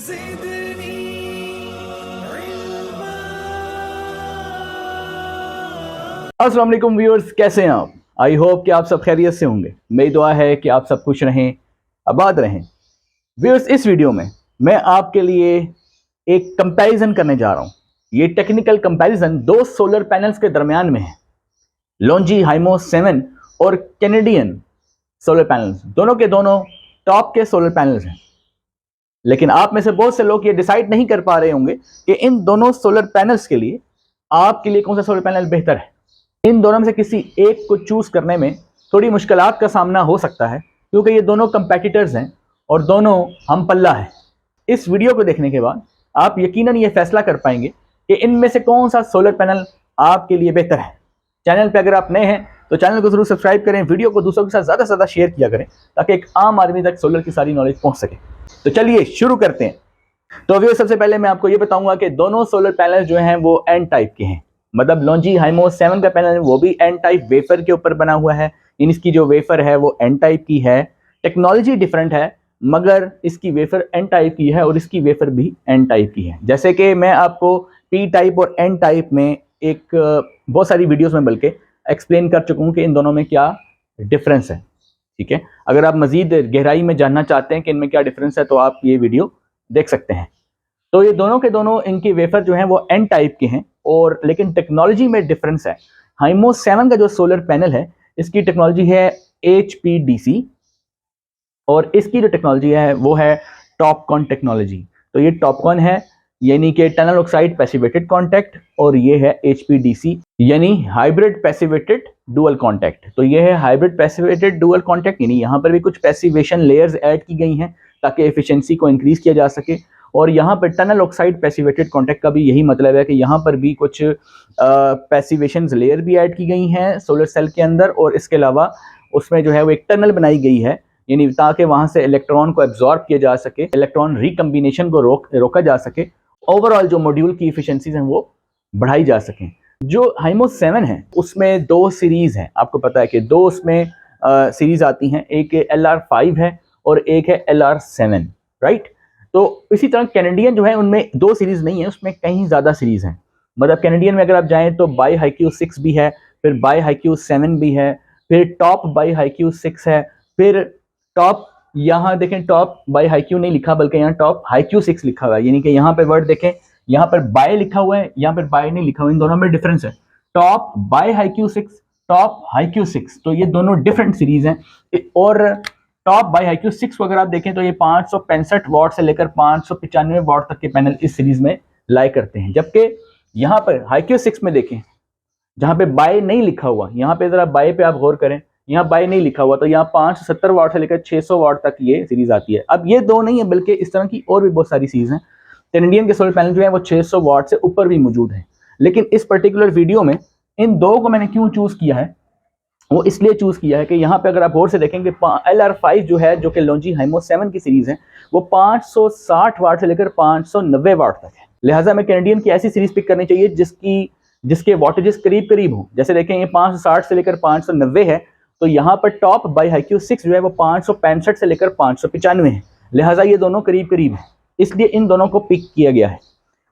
अस्सलाम वालेकुम व्यूअर्स, कैसे हैं आप? आई होप कि आप सब खैरियत से होंगे। मेरी दुआ है कि आप सब खुश रहें, आबाद रहें। व्यूअर्स, इस वीडियो में मैं आपके लिए एक कंपैरिजन करने जा रहा हूं। ये टेक्निकल कंपैरिजन दो सोलर पैनल्स के दरमियान में है, लॉन्जी हाइमो 7 और कैनेडियन सोलर पैनल्स। दोनों के दोनों टॉप के सोलर पैनल्स हैं, लेकिन आप में से बहुत से लोग ये डिसाइड नहीं कर पा रहे होंगे कि इन दोनों सोलर पैनल्स के लिए आपके लिए कौन सा सोलर पैनल बेहतर है। इन दोनों में से किसी एक को चूज करने में थोड़ी मुश्किलात का सामना हो सकता है, क्योंकि ये दोनों कंपेटिटर्स हैं और दोनों हम पल्ला है। इस वीडियो को देखने के बाद आप यकीनन ये फैसला कर पाएंगे कि इनमें से कौन सा सोलर पैनल आपके लिए बेहतर है। चैनल पे अगर आप नए हैं तो चैनल को जरूर सब्सक्राइब करें, वीडियो को दूसरों के साथ ज़्यादा से ज़्यादा शेयर किया करें ताकि एक आम आदमी तक सोलर की सारी नॉलेज पहुंच सके। तो चलिए शुरू करते हैं। तो अभी सबसे पहले मैं आपको ये बताऊंगा कि दोनों सोलर पैनल जो हैं वो एन टाइप के हैं। मतलब लॉन्जी हाइमो 7 का पैनल है वो भी एन टाइप वेफर के ऊपर बना हुआ है। इसकी जो वेफर है वो एन टाइप की है। टेक्नोलॉजी डिफरेंट है, मगर इसकी वेफर एन टाइप की है और इसकी वेफर भी एन टाइप की है। जैसे कि मैं आपको पी टाइप और एन टाइप में एक बहुत सारी वीडियोस में बल्कि एक्सप्लेन कर चुका हूँ कि इन दोनों में क्या डिफरेंस है। ठीक है, अगर आप मजीद गहराई में जानना चाहते हैं कि इनमें क्या डिफरेंस है तो आप ये वीडियो देख सकते हैं। तो ये दोनों के दोनों इनकी वेफर जो हैं वो एन टाइप के हैं, और लेकिन टेक्नोलॉजी में डिफरेंस है। हाइमो 7 का जो सोलर पैनल है इसकी टेक्नोलॉजी है HPDC और इसकी जो टेक्नोलॉजी है वो है टॉपकॉन टेक्नोलॉजी। तो ये टॉपकॉन है यानी कि टनल ऑक्साइड पैसिवेटेड कॉन्टैक्ट, और ये है HPDC यानी हाइब्रिड पैसिवेटेड डुअल कॉन्टैक्ट। तो ये है हाइब्रिड पैसिवेटेड डुअल कॉन्टैक्ट, यानी यहाँ पर भी कुछ पैसिवेशन लेयर्स ऐड की गई हैं ताकि एफिशिएंसी को इंक्रीज किया जा सके। और यहाँ पर टनल ऑक्साइड पैसिवेटेड कॉन्टैक्ट का भी यही मतलब है कि यहाँ पर भी कुछ पैसिवेशन लेयर भी ऐड की गई हैं सोलर सेल के अंदर, और इसके अलावा उसमें जो है वो एक टनल बनाई गई है, यानी ताकि वहाँ से इलेक्ट्रॉन को एब्जॉर्ब किया जा सके, इलेक्ट्रॉन रिकम्बिनेशन को रोका जा सके, ओवरऑल जो मॉड्यूल की इफिशिएंसीज हैं वो बढ़ाई जा सकें। जो हाइमो 7 है उसमें दो सीरीज हैं, आपको पता है कि दो उसमें सीरीज आती हैं, एक LR5 है और एक है LR7, राइट। तो इसी तरह कैनेडियन जो है उनमें दो सीरीज नहीं है, उसमें कहीं ज़्यादा सीरीज हैं। मतलब कैनेडियन में अगर आप जाएं तो बाई हाईक्यू 6 भी है, फिर बाई हाईक्यू 7 भी है, फिर टॉप बाई हाईक्यू 6 है, फिर टॉप, यहाँ देखें टॉप बाई हाईक्यू नहीं लिखा बल्कि यहाँ टॉप हाईक्यू 6 लिखा हुआ है, यानी कि यहाँ पे वर्ड देखें, यहाँ पर बाय लिखा हुआ है, यहाँ पर बाय नहीं लिखा हुआ। इन दोनों में डिफरेंस है, top bye Haikyu 6, top Haikyu 6। तो ये दोनों डिफरेंट सीरीज हैं। और टॉप बाई हाईक्यू 6 को अगर आप देखें तो ये 565 वाट से लेकर 595 वाट तक के पैनल इस सीरीज में लाई करते हैं। जबकि यहाँ पर हाईक्यू 6 में देखें जहाँ पे बाय नहीं लिखा हुआ, यहाँ पे जरा बाय पे आप गौर करें, यहाँ बाय नहीं लिखा हुआ, तो यहाँ 570 वाट से लेकर 600 वाट तक ये सीरीज आती है। अब ये दो नहीं है बल्कि इस तरह की और भी बहुत सारी सीरीज हैं। कैनेडियन के सोलर पैनल जो है वो 600 वाट से ऊपर भी मौजूद है। लेकिन इस पर्टिकुलर वीडियो में इन दो को मैंने क्यों चूज किया है, वो इसलिए चूज किया है कि यहाँ पे अगर आप गौर से देखेंगे LR5 जो है, जो कि लॉन्जी हाइमो 7 की सीरीज है, वो 560 वाट से लेकर 590 वाट तक है। लिहाजा में कैनेडियन की ऐसी सीरीज पिक करनी चाहिए जिसके वाटेजेस करीब करीब हो। जैसे देखें ये 560 से लेकर 590 है, तो यहाँ पर टॉप बाई हाईक्यू 6 जो है वो 565 से लेकर 595 है। लिहाजा ये दोनों करीब करीब है, इसलिए इन दोनों को पिक किया गया है।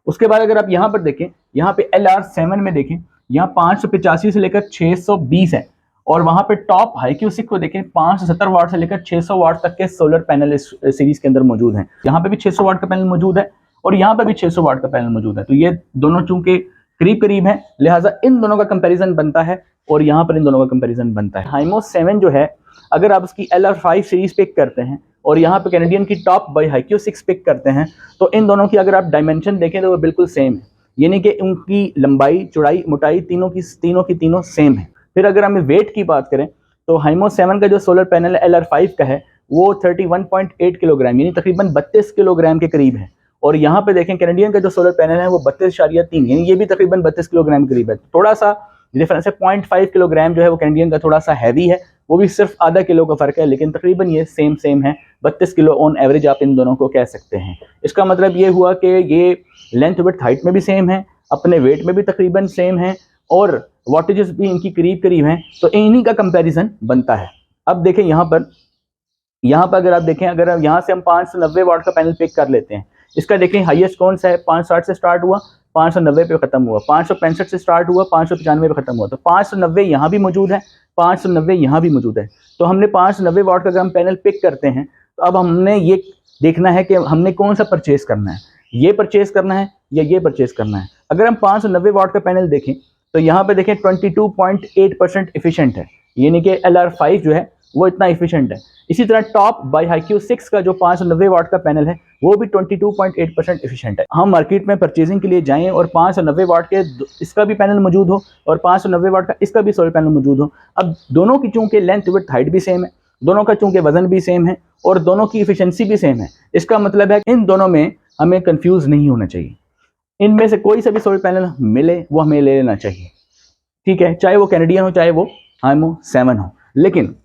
उसके बाद अगर आप यहाँ पर देखें, यहाँ पे LR7 में देखें, यहाँ 585 से लेकर 620 है, और वहां पे टॉप हाईक्यू 6 को देखें 570 वाट से लेकर 600 वाट तक के सोलर पैनल इस सीरीज के अंदर मौजूद हैं। यहाँ पे भी 600 वाट का पैनल मौजूद है और यहाँ पे भी 600 वाट का पैनल मौजूद है। तो ये दोनों चूंकि करीब करीब है, लिहाजा इन दोनों का कंपैरिजन बनता है और यहाँ पर इन दोनों का कंपैरिजन बनता है। हाइमो 7 जो है, अगर आप उसकी LR5 सीरीज पिक करते हैं और यहाँ पे कैनेडियन की टॉप बाई हाईक्यू 6 पिक करते हैं, तो इन दोनों की अगर आप डायमेंशन देखें तो वो बिल्कुल सेम है, यानी कि उनकी लंबाई, चौड़ाई, मोटाई तीनों की तीनों सेम है। फिर अगर हमें वेट की बात करें तो हाइमो 7 का जो सोलर पैनल LR5 का है वो 31.8 किलोग्राम यानी तकरीबन 32 किलोग्राम के करीब है, और यहाँ पे देखें कैनेडियन का जो सोलर पैनल है वो 32.3 यानी ये भी तकरीबन 32 किलोग्राम के करीब है। थोड़ा सा डिफरेंस है, 0.5 किलोग्राम जो है वो कैनेडियन का थोड़ा सा हैवी है, वो भी सिर्फ आधा किलो का फर्क है, लेकिन तकरीबन ये सेम है, 32 किलो ऑन एवरेज आप इन दोनों को कह सकते हैं। इसका मतलब ये हुआ कि ये लेंथ विड्थ हाइट में भी सेम है, अपने वेट में भी तकरीबन सेम है, और वाटेजेस भी इनकी करीब करीब हैं, तो इन्हीं का कंपैरिजन बनता है। अब देखें यहाँ पर अगर आप देखें, अगर यहाँ से हम 590 वाट का पैनल पिक कर लेते हैं, इसका देखें हाईएस्ट कौन सा है, 560 से स्टार्ट हुआ, 590 पे खत्म हुआ, 565 से स्टार्ट हुआ, 595 पे खत्म हुआ। तो 590 यहाँ भी मौजूद है, 590 यहाँ भी मौजूद है। तो हमने 590 वाट का अगर हम पैनल पिक करते हैं तो अब हमने ये देखना है कि हमने कौन सा परचेज करना है, ये परचेज करना है या ये परचेज करना है। अगर हम 590 वाट का पैनल देखें तो यहाँ पे देखें 22.8% एफिशिएंट है, यानी कि LR5 जो है वो इतना एफिशिएंट है। इसी तरह टॉप बाय HiQ6 का जो 590 वाट का पैनल है वो भी 22.8% एफिशिएंट है। हम मार्केट में परचेजिंग के लिए जाएं और 590 वाट के इसका भी पैनल मौजूद हो और 590 वाट का इसका भी सोलर पैनल मौजूद हो। अब दोनों की चूंकि लेंथ विड्थ हाइट भी सेम है, दोनों का चूंकि वजन भी सेम है और दोनों की एफिशिएंसी भी सेम है, इसका मतलब है इन दोनों में हमें कंफ्यूज नहीं होना चाहिए। इनमें से कोई सा भी सोलर पैनल मिले वो हमें ले लेना चाहिए, ठीक है, चाहे वो कैनेडियन हो चाहे वो हाइमो 7 हो। लेकिन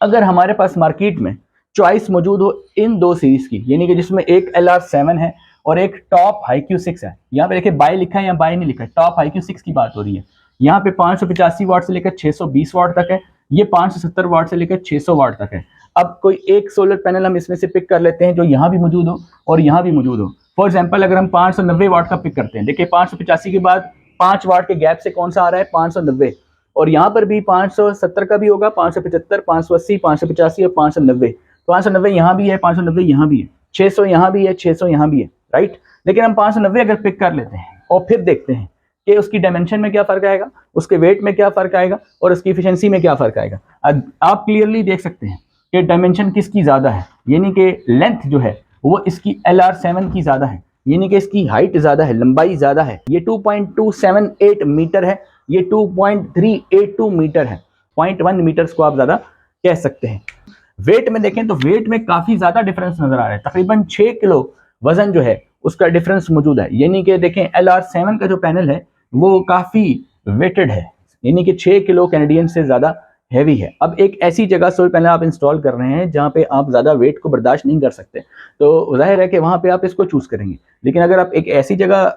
अगर हमारे पास मार्केट में चॉइस मौजूद हो इन दो सीरीज की, यानी कि जिसमें एक LR7 है और एक टॉप HiQ6 है, यहाँ पे देखिए बाय लिखा है या बाय नहीं लिखा है, टॉप HiQ6 की बात हो रही है। यहाँ पे 585 वाट से लेकर 620 वाट तक है, ये 570 वाट से लेकर 600 वाट तक है। अब कोई एक सोलर पैनल हम इसमें से पिक कर लेते हैं जो यहाँ भी मौजूद हो और यहाँ भी मौजूद हो। फॉर एग्जाम्पल अगर हम 590 वाट का पिक करते हैं, देखिए 585 के बाद 5 वाट के गैप से कौन सा आ रहा है, 590, और यहाँ पर भी 570 का भी होगा, 575, 580, 585 और 590। 590 यहाँ भी है, 590 यहाँ भी है, 600 यहाँ भी है, 600 यहाँ भी है, राइट। लेकिन हम 590 अगर पिक कर लेते हैं और फिर देखते हैं कि उसकी डायमेंशन में क्या फर्क आएगा, उसके वेट में क्या फर्क आएगा और उसकी एफिशिएंसी में क्या फर्क आएगा। आप क्लियरली देख सकते हैं कि डायमेंशन किसकी ज़्यादा है, यानी कि लेंथ जो है वो इसकी LR7 की ज़्यादा है, यानी कि इसकी हाइट ज़्यादा है, लंबाई ज़्यादा है। ये 2.278 मीटर है, ये 2.382 मीटर है, 0.1 मीटर्स को आप ज़्यादा कह सकते हैं। वेट में देखें तो वेट में काफ़ी ज़्यादा डिफरेंस नज़र आ रहा है, तकरीबन 6 किलो वजन जो है उसका डिफरेंस मौजूद है। यानी कि देखें LR7 का जो पैनल है वो काफ़ी वेटेड है, यानी कि 6 किलो कैनेडियन से ज़्यादा हैवी है। अब एक ऐसी जगह सोलर पैनल आप इंस्टॉल कर रहे हैं जहाँ पे आप ज़्यादा वेट को बर्दाश्त नहीं कर सकते, तो जाहिर है कि वहाँ पे आप इसको चूज़ करेंगे। लेकिन अगर आप एक ऐसी जगह,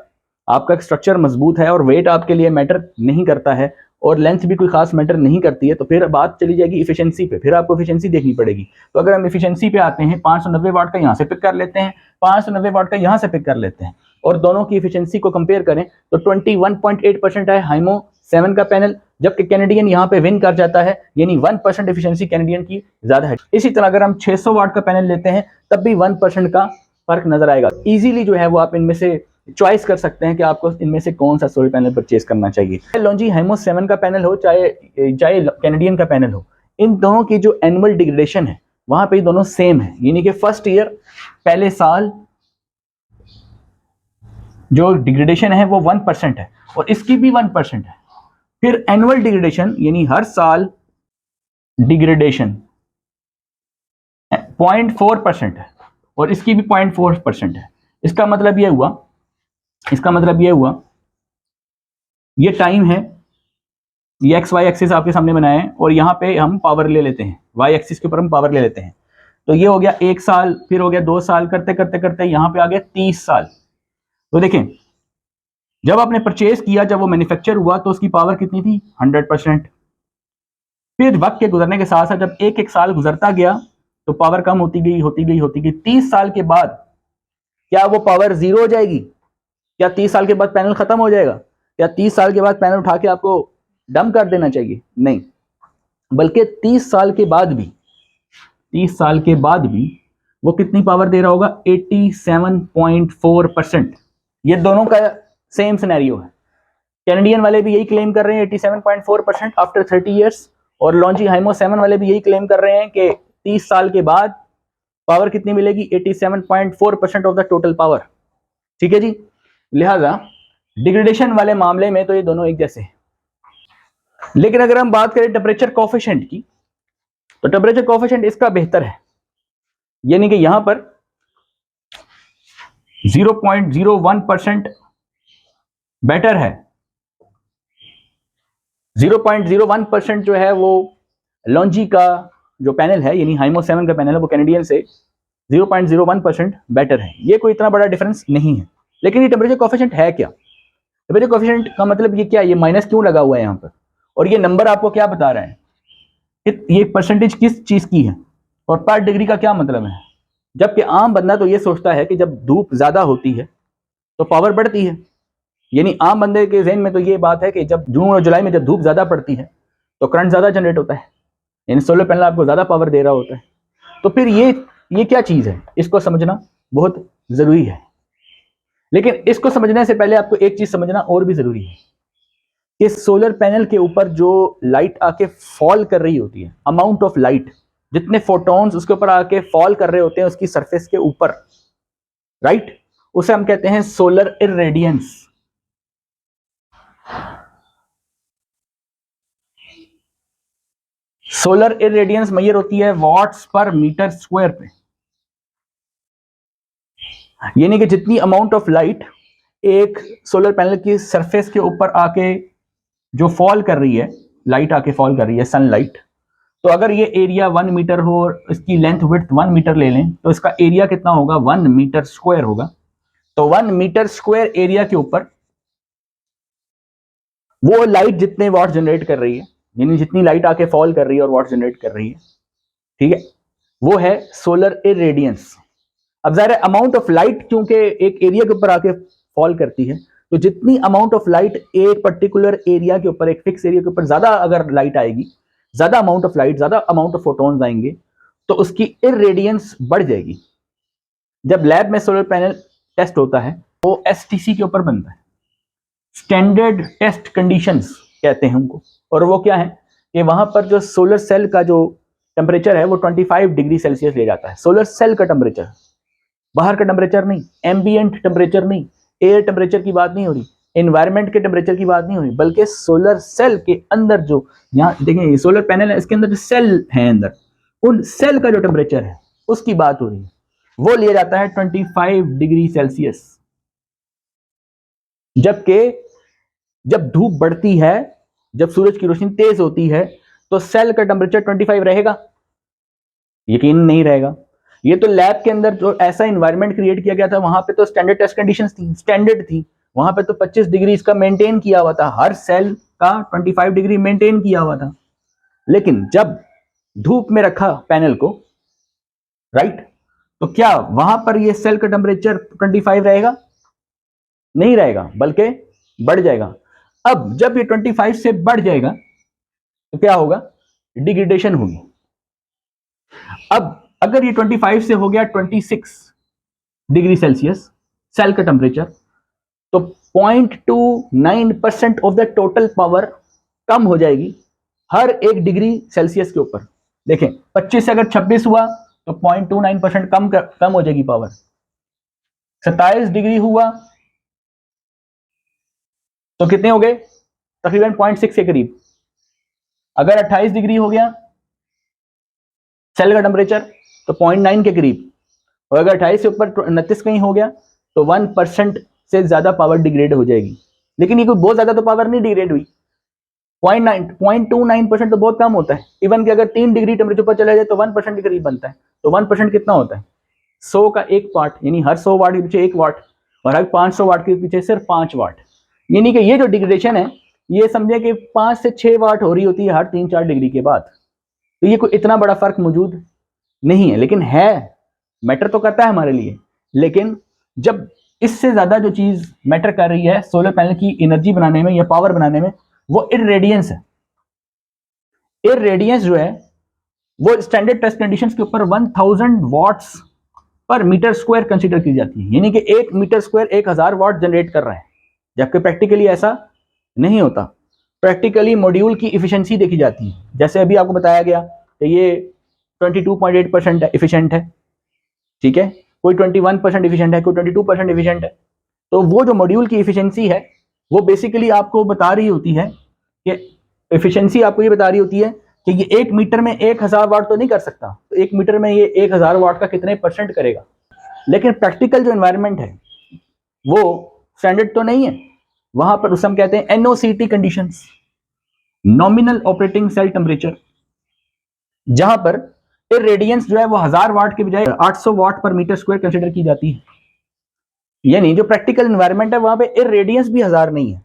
आपका स्ट्रक्चर मजबूत है और वेट आपके लिए मैटर नहीं करता है और लेंथ भी कोई खास मैटर नहीं करती है, तो फिर बात चली जाएगी इफिशिएंसी पे, फिर आपको इफिशिएंसी देखनी पड़ेगी। तो अगर हम इफिशिएंसी पे आते हैं, 590 वाट का यहाँ से पिक कर लेते हैं, 590 वाट का यहाँ से पिक कर लेते हैं और दोनों की इफिशिएंसी को कंपेयर करें तो 21.8% है हाइमो 7 का पैनल, जबकि कैनेडियन यहाँ पे विन कर जाता है, यानी 1% एफिशिएंसी कैनेडियन की ज्यादा है। इसी तरह अगर हम 600 वाट का पैनल लेते हैं तब भी 1% का फर्क नजर आएगा। इजीली जो है वो आप इनमें से चॉइस कर सकते हैं कि आपको इनमें से कौन सा सोलर पैनल परचेज करना चाहिए। लॉन्जी हाइमो 7 का पैनल हो चाहे कैनेडियन का पैनल हो, इन दोनों की जो एनुअल डिग्रेडेशन है वहां पे दोनों सेम है, यानी कि फर्स्ट ईयर पहले साल जो डिग्रेडेशन है वो 1% है और इसकी भी 1% है। फिर एनुअल डिग्रेडेशन यानी हर साल डिग्रेडेशन 0.4% है और इसकी भी 0.4% है। इसका मतलब ये हुआ ये टाइम है, ये XY एक्सिस आपके सामने बनाया है और यहाँ पे हम पावर ले लेते हैं, Y एक्सिस के ऊपर हम पावर ले लेते हैं। तो ये हो गया 1 साल, फिर हो गया 2 साल, करते करते करते यहाँ पे आ गया 30 साल। तो देखें जब आपने परचेज किया, जब वो मैन्युफैक्चर हुआ तो उसकी पावर कितनी थी, 100%। फिर वक्त के गुजरने के साथ साथ जब एक एक साल गुजरता गया तो पावर कम होती गई। 30 साल के बाद क्या वो पावर जीरो हो जाएगी? क्या 30 साल के बाद पैनल खत्म हो जाएगा? क्या 30 साल के बाद पैनल उठा के आपको डंप कर देना चाहिए? नहीं, बल्कि 30 साल के बाद भी वो कितनी पावर दे रहा होगा, 87.4%। ये दोनों का सेम सिनेरियो है। कैनेडियन वाले भी यही क्लेम कर रहे हैं 87.4% आफ्टर 30 इयर्स, और लॉन्जी हाइमो 7 वाले भी यही क्लेम कर रहे हैं कि 30 साल के बाद पावर कितनी मिलेगी, 87.4% ऑफ द टोटल पावर। ठीक है जी। लिहाजा डिग्रेडेशन वाले मामले में तो ये दोनों एक जैसे हैं। लेकिन अगर हम बात करें टेम्परेचर कोफिशिएंट की, तो टेम्परेचर कोफिशिएंट इसका बेहतर है, यानी कि यहां पर 0.01% बेटर है। 0.01% जो है वो लॉन्जी का जो पैनल है, यानी हाइमो 7 का पैनल है, वो कैनेडियन से 0.01% बेटर है। ये कोई इतना बड़ा डिफरेंस नहीं है। लेकिन ये टेम्परेचर कोफिशिएंट है क्या? टेम्परेचर कोफिशिएंट का मतलब ये क्या, ये माइनस क्यों लगा हुआ है यहाँ पर, और ये नंबर आपको क्या बता रहा है, ये परसेंटेज किस चीज की है और पर डिग्री का क्या मतलब है? जबकि आम बंदा तो ये सोचता है कि जब धूप ज्यादा होती है तो पावर बढ़ती है। यानी आम बंदे के ज़हन में तो ये बात है कि जब जून और जुलाई में जब धूप ज्यादा पड़ती है तो करंट ज्यादा जनरेट होता है, यानी सोलर पैनल आपको ज्यादा पावर दे रहा होता है। तो फिर ये क्या चीज है, इसको समझना बहुत जरूरी है। लेकिन इसको समझने से पहले आपको एक चीज समझना और भी जरूरी है कि सोलर पैनल के ऊपर जो लाइट आके फॉल कर रही होती है, अमाउंट ऑफ लाइट, जितने फोटॉन्स उसके ऊपर आके फॉल कर रहे होते हैं उसकी सरफेस के ऊपर, राइट, उसे हम कहते हैं solar irradiance. Solar irradiance measure होती है वॉट्स पर मीटर स्क्वायर पे, यानी कि जितनी अमाउंट ऑफ लाइट एक सोलर पैनल की सरफेस के ऊपर आके जो फॉल कर रही है, लाइट आके फॉल कर रही है सनलाइट, तो अगर ये एरिया 1 मीटर हो और इसकी लेंथ विड्थ 1 मीटर ले लें तो इसका एरिया कितना होगा, 1 मीटर स्क्वायर होगा। तो 1 मीटर स्क्वायर एरिया के ऊपर वो लाइट जितने वॉट जनरेट कर रही है, यानी जितनी लाइट आके फॉल कर रही है और वॉट जनरेट कर रही है, ठीक है, वो है सोलर इरेडियंस। अब ज़ाहिर है अमाउंट ऑफ लाइट क्योंकि एक एरिया के ऊपर आके फॉल करती है, तो जितनी अमाउंट ऑफ लाइट एक पर्टिकुलर एरिया के ऊपर, एक फिक्स एरिया के ऊपर ज्यादा अगर लाइट आएगी, ज्यादा अमाउंट ऑफ लाइट, ज्यादा अमाउंट ऑफ फोटॉन्स आएंगे, तो उसकी इरेडियंस बढ़ जाएगी। जब लैब में सोलर पैनल टेस्ट होता है वो एसटीसी के ऊपर बनता है, स्टैंडर्ड टेस्ट कंडीशंस कहते हैं उनको। और वो क्या है कि वहां पर जो सोलर सेल का जो टेम्परेचर है वो 25 डिग्री सेल्सियस ले जाता है, सोलर सेल का टेम्परेचर, बाहर का टेम्परेचर नहीं, एम्बियंट टेम्परेचर नहीं, एयर टेम्परेचर की बात नहीं हो रही, एनवायरमेंट के टेम्परेचर की बात नहीं हो रही, बल्कि सोलर सेल के अंदर जो, यहाँ देखें सोलर पैनल है, इसके अंदर जो सेल है अंदर, उन सेल का जो टेम्परेचर है उसकी बात हो रही है, वो लिया जाता है 25 डिग्री सेल्सियस। जबकि जब धूप बढ़ती है, जब सूरज की रोशनी तेज होती है, तो सेल का टेम्परेचर 25 रहेगा? यकीन नहीं रहेगा। ये तो लैब के अंदर जो ऐसा इन्वायरमेंट क्रिएट किया गया था, वहां पे तो स्टैंडर्ड टेस्ट कंडीशंस थी, स्टैंडर्ड थी, वहां पे तो 25 डिग्री इसका मेंटेन किया हुआ था, हर सेल का 25 डिग्री मेंटेन किया हुआ था। लेकिन जब धूप में रखा पैनल को, राइट, तो क्या वहां पर ये सेल का टेम्परेचर 25 रहेगा? नहीं रहेगा, बल्कि बढ़ जाएगा। अब जब ये 25 से बढ़ जाएगा तो क्या होगा, डिग्रेडेशन होगी। अब अगर ये 25 से हो गया 26 डिग्री सेल्सियस सेल का टेम्परेचर, तो 0.29% ऑफ द टोटल पावर कम हो जाएगी हर 1 डिग्री सेल्सियस के ऊपर। देखें 25 से अगर 26 हुआ तो 0.29% कम हो जाएगी पावर। 27 डिग्री हुआ तो कितने हो गए, तकरीबन 0.6 के करीब। अगर 28 डिग्री हो गया सेल का टेम्परेचर तो 0.9 के करीब, और अगर 28 से ऊपर 29 कहीं हो गया तो 1% से ज्यादा पावर डिग्रेड हो जाएगी। लेकिन ये कोई बहुत ज्यादा तो पावर नहीं डिग्रेड हुई, 0.29% तो बहुत कम होता है। इवन कि अगर 3 डिग्री टेम्परेचर पर चला जाए तो 1% के करीब बनता है। तो 1% कितना होता है, 100 का 1 पार्ट, यानी हर 100 वाट के पीछे 1 वाट, और हर 500 वाट के पीछे सिर्फ 5 वाट। यानी कि ये जो डिग्रेडेशन है ये समझे कि 5 से 6 वाट हो रही होती है हर 3-4 डिग्री के बाद। तो ये कोई इतना बड़ा फर्क मौजूद नहीं है, लेकिन है, मैटर तो करता है हमारे लिए। लेकिन जब इससे ज्यादा जो चीज मैटर कर रही है सोलर पैनल की एनर्जी बनाने में या पावर बनाने में, वो इरेडियंस है। इरेडियंस जो है वो स्टैंडर्ड टेस्ट कंडीशंस के ऊपर 1000 वॉट्स पर मीटर स्क्वायर कंसीडर की जाती है, यानी कि 1 मीटर स्क्वायर 1000 वॉट जनरेट कर रहा है। जबकि प्रैक्टिकली ऐसा नहीं होता। प्रैक्टिकली मॉड्यूल की इफिशिएंसी देखी जाती है, जैसे अभी आपको बताया गया कि ये 22.8% इफिशिएंट है, ठीक है, कोई 21% इफिशिएंट है, कोई 22% इफिशिएंट है। तो वो जो मॉड्यूल की इफिशिएंसी है वो बेसिकली आपको बता रही होती है कि इफिशिएंसी आपको ये बता रही होती है कि ये 1 मीटर में 1000 वाट तो नहीं कर सकता, तो 1 मीटर में ये 1000 वाट का कितने परसेंट करेगा। लेकिन प्रैक्टिकल जो एनवायरनमेंट है वो स्टैंडर्ड तो नहीं है, वहां पर उसे हम कहते हैं NOCT conditions, nominal operating cell temperature, जहां पर इरेडियंस जो है वो 1000 वाट के बजाय 800 वाट पर मीटर स्क्वायर कंसीडर की जाती है। यानी जो प्रैक्टिकल एनवायरनमेंट है वहां पे इरेडियंस भी 1000 नहीं है,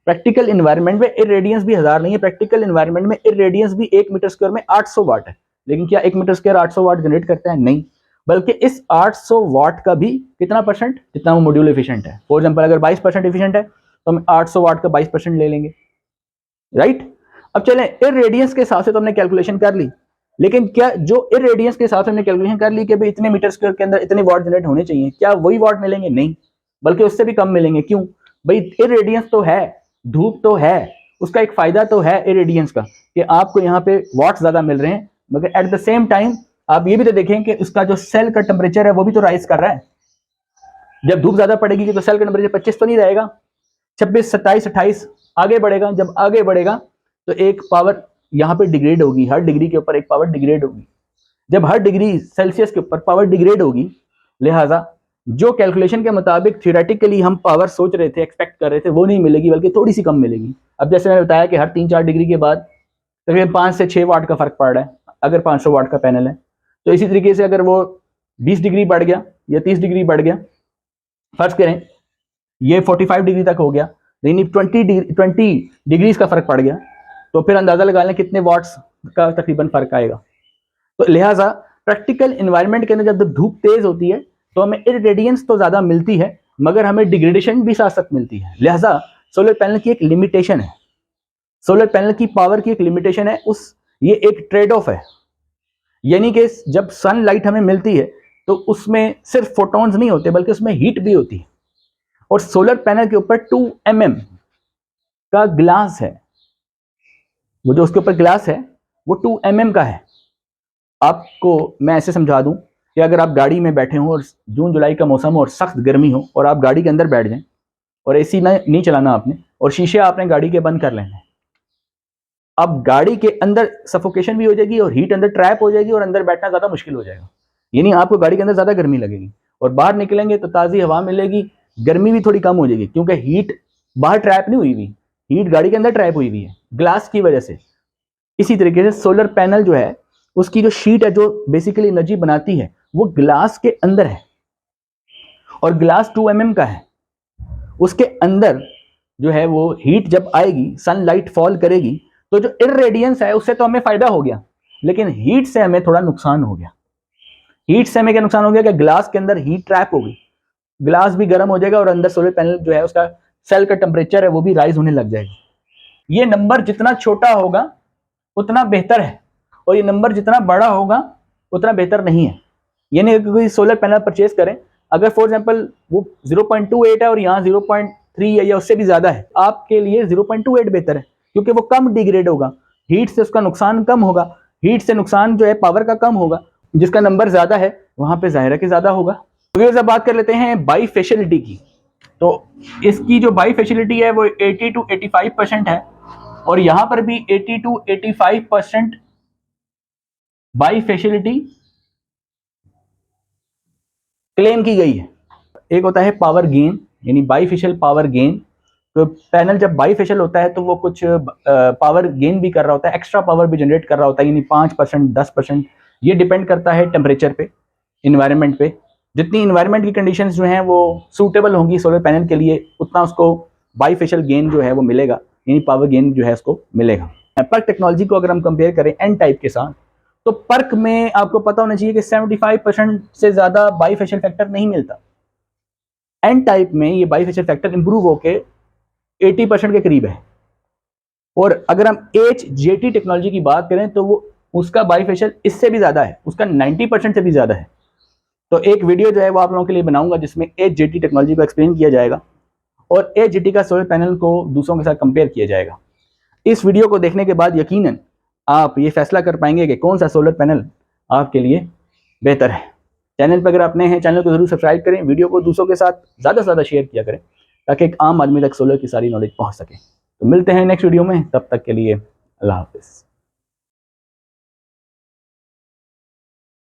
प्रैक्टिकल एनवायरनमेंट में इरेडियंस भी 1000 नहीं है, प्रैक्टिकल एनवायरनमेंट में इरेडियंस भी 1 मीटर स्क्वायर में 800 वाट है। लेकिन क्या 1 मीटर स्क्वायर 800 वाट जनरेट करता है? नहीं, बल्कि इस 800 वाट का भी कितना परसेंट, जितना वो मॉड्यूल एफिशिएंट है। फॉर एग्जांपल अगर 22% एफिशिएंट है तो हम 800 वाट का 22% ले लेंगे, राइट। अब चलें, इरेडियंस के हिसाब से तो हमने कैलकुलेशन कर ली, लेकिन क्या जो इरेडियंस के हिसाब से हमने कैलकुलेशन कर ली कि भाई इतने मीटर स्क्वायर के अंदर इतने वाट जनरेट होने चाहिए, क्या वही वाट मिलेंगे? नहीं, बल्कि उससे भी कम मिलेंगे। क्यों भाई? इरेडियंस तो है, धूप तो है, उसका एक फायदा तो है इरेडियंस का कि आपको यहाँ पे वाट्स ज्यादा मिल रहे हैं, मगर एट द सेम टाइम आप ये भी तो देखें कि उसका जो सेल का टेम्परेचर है वो भी तो राइज कर रहा है। जब धूप ज्यादा पड़ेगी तो सेल का टेम्परेचर 25 तो नहीं रहेगा, 26, 27, 28 आगे बढ़ेगा। जब आगे बढ़ेगा तो एक पावर यहाँ पे डिग्रेड होगी, हर डिग्री के ऊपर एक पावर डिग्रेड होगी। जब हर डिग्री सेल्सियस के ऊपर पावर डिग्रेड होगी, लिहाजा जो कैलकुलेशन के मुताबिक थियोरेटिकली हम पावर सोच रहे थे, एक्सपेक्ट कर रहे थे, वो नहीं मिलेगी, बल्कि थोड़ी सी कम मिलेगी। अब जैसे मैंने बताया कि हर 3-4 डिग्री के बाद तकरीबन 5 से 6 वाट का फर्क पड़ रहा है अगर 500 वाट का पैनल है। तो इसी तरीके से अगर वो 20 डिग्री बढ़ गया या 30 डिग्री बढ़ गया, फर्ज करें ये 45 डिग्री तक हो गया, यानी 20 डिग्रीज का फर्क पड़ गया, तो फिर अंदाजा लगा लें कितने वाट्स का तकरीबन फर्क आएगा। तो लिहाजा प्रैक्टिकल एनवायरनमेंट के अंदर जब धूप तेज होती है तो हमें इरेडियंस तो ज्यादा मिलती है, मगर हमें डिग्रेडेशन भी साथ साथ मिलती है। लिहाजा सोलर पैनल की एक लिमिटेशन है, सोलर पैनल की पावर की एक लिमिटेशन है, ये एक ट्रेड ऑफ है। यानी कि जब सनलाइट हमें मिलती है तो उसमें सिर्फ फोटॉन्स नहीं होते, बल्कि उसमें हीट भी होती है। और सोलर पैनल के ऊपर 2 mm का ग्लास है, वो जो उसके ऊपर ग्लास है वो 2 mm का है। आपको मैं ऐसे समझा दूं कि अगर आप गाड़ी में बैठे हो और जून जुलाई का मौसम हो और सख्त गर्मी हो और आप गाड़ी के अंदर बैठ जाएं और एसी नहीं चलाना आपने, और शीशे आपने गाड़ी के बंद कर लेने, अब गाड़ी के अंदर सफोकेशन भी हो जाएगी और हीट अंदर ट्रैप हो जाएगी और अंदर बैठना ज्यादा मुश्किल हो जाएगा। यानी आपको गाड़ी के अंदर ज्यादा गर्मी लगेगी और बाहर निकलेंगे तो ताजी हवा मिलेगी, गर्मी भी थोड़ी कम हो जाएगी, क्योंकि हीट बाहर ट्रैप नहीं हुई हुई, हीट गाड़ी के अंदर ट्रैप हुई हुई है ग्लास की वजह से। इसी तरीके से सोलर पैनल जो है उसकी जो शीट है जो बेसिकली एनर्जी बनाती है वो ग्लास के अंदर है, और ग्लास 2 mm का है। उसके अंदर जो है वो हीट जब आएगी, सनलाइट फॉल करेगी, तो जो इरेडियंस है उससे तो हमें फायदा हो गया, लेकिन हीट से हमें थोड़ा नुकसान हो गया। हीट से हमें क्या नुकसान हो गया कि ग्लास के अंदर हीट ट्रैप हो गई, ग्लास भी गर्म हो जाएगा और अंदर सोलर पैनल जो है उसका सेल का टेम्परेचर है वो भी राइज होने लग जाएगा। ये नंबर जितना छोटा होगा उतना बेहतर है, और ये नंबर जितना बड़ा होगा उतना बेहतर नहीं है। यानी कोई सोलर पैनल परचेज करें, अगर फॉर एग्जांपल वो 0.28 है और यहाँ 0.3 है या उससे भी ज्यादा है, आपके लिए 0.28 बेहतर है, क्योंकि वो कम डिग्रेड होगा, हीट से उसका नुकसान कम होगा, हीट से नुकसान जो है पावर का कम होगा। जिसका नंबर ज्यादा है वहां पे जाहिर है कि ज्यादा होगा। तो अब बात कर लेते हैं बाई फैसिलिटी की। तो इसकी जो बाई फैसिलिटी है वो 80 to 85% है, और यहां पर भी 80 to 85% बाई फैसिलिटी क्लेम की गई है। एक होता है पावर गेन, यानी बाईफेशियल पावर गेन। तो पैनल जब बाईफेशियल होता है तो वो कुछ पावर गेन भी कर रहा होता है, एक्स्ट्रा पावर भी जनरेट कर रहा होता है, यानी 5%, 10%। ये डिपेंड करता है टेम्परेचर पे, इन्वायरमेंट पे। जितनी इन्वायरमेंट की कंडीशंस जो हैं वो सूटेबल होंगी सोलर पैनल के लिए, उतना उसको बाईफेशियल गेन जो है वो मिलेगा, यानी पावर गेन जो है उसको मिलेगा। पर्क टेक्नोलॉजी को अगर हम कंपेयर करें एन टाइप के साथ, तो पर्क में आपको पता होना चाहिए कि 75% से ज्यादा बाईफेशियल फैक्टर नहीं मिलता। एन टाइप में ये बाईफेशियल फैक्टर इंप्रूव होके 80% के करीब है। और अगर हम HJT टेक्नोलॉजी की बात करें तो वो उसका बाईफेशियल इससे भी ज्यादा है, उसका 90% से भी ज्यादा है। तो एक वीडियो जो है वो आप लोगों के लिए बनाऊंगा जिसमें HJT टेक्नोलॉजी को एक्सप्लेन किया जाएगा और HJT का सोलर पैनल को दूसरों के साथ कंपेयर किया जाएगा। इस वीडियो को देखने के बाद यकीनन आप ये फैसला कर पाएंगे कि कौन सा सोलर पैनल आपके लिए बेहतर है। चैनल पर अगर आप नए हैं, चैनल को जरूर सब्सक्राइब करें, वीडियो को दूसरों के साथ ज़्यादा से ज़्यादा शेयर किया करें ताकि एक आम आदमी तक सोलर की सारी नॉलेज पहुंच सके। तो मिलते हैं नेक्स्ट वीडियो में, तब तक के लिए अल्लाह हाफिज़।